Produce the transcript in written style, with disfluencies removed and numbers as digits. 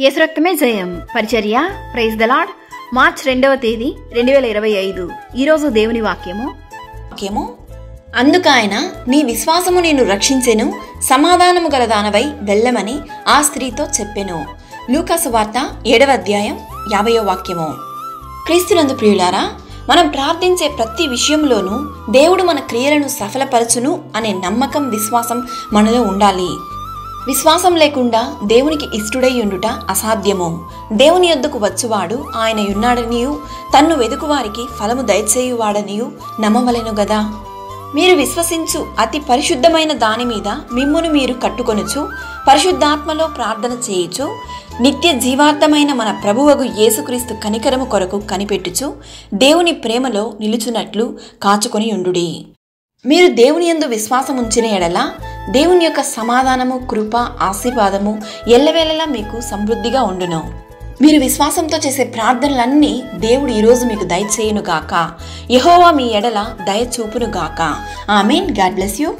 యేసు రక్తమే జయం పరిచర్య ప్రైజ్ ద లార్డ్. మార్చ్ 2వ తేదీ 2025. ఈరోజు దేవుని వాక్యము అందుకాయన నీ విశ్వాసము నిన్ను రక్షించెను, సమాధానము గల దానవై వెళ్ళమని ఆ స్త్రీతో చెప్పెను. లూకాసు వార్త 7వ అధ్యాయం 50వ వాక్యము. క్రీస్తునందు ప్రియులారా, మనం ప్రార్థించే ప్రతి విషయంలోనూ దేవుడు మన క్రియలను సఫలపరచును అనే నమ్మకం, విశ్వాసం మనలో ఉండాలి. విశ్వాసం లేకుండా దేవునికి ఇష్టుడై ఉండుట అసాధ్యము. దేవుని యొద్దకు వచ్చువాడు ఆయన యున్నాడనియు తన్ను వెదుకువారికి ఫలము దయచేయువాడనియు నమ్మవలెను గదా. మీరు విశ్వసించు అతి పరిశుద్ధమైన దాని మీద మిమ్మును మీరు కట్టుకొనుచు పరిశుద్ధాత్మలో ప్రార్థన చేయుచు నిత్య జీవార్థమైన మన ప్రభువగు యేసుక్రీస్తు కనికరము కొరకు కనిపెట్టుచు దేవుని ప్రేమలో నిలుచున్నట్లు కాచుకొని ఉండుడి. మీరు దేవుని యందు విశ్వాసం ఉంచిన ఎడల దేవుని యొక్క సమాధానము, కృప, ఆశీర్వాదము ఎల్లవేళలా మీకు సమృద్ధిగా ఉండును. మీరు విశ్వాసంతో చేసే ప్రార్థనలన్నీ దేవుడు ఈరోజు మీకు దయచేయును గాక. యెహోవా మీ ఎడల దయ చూపును గాక. ఆమేన్. God bless you.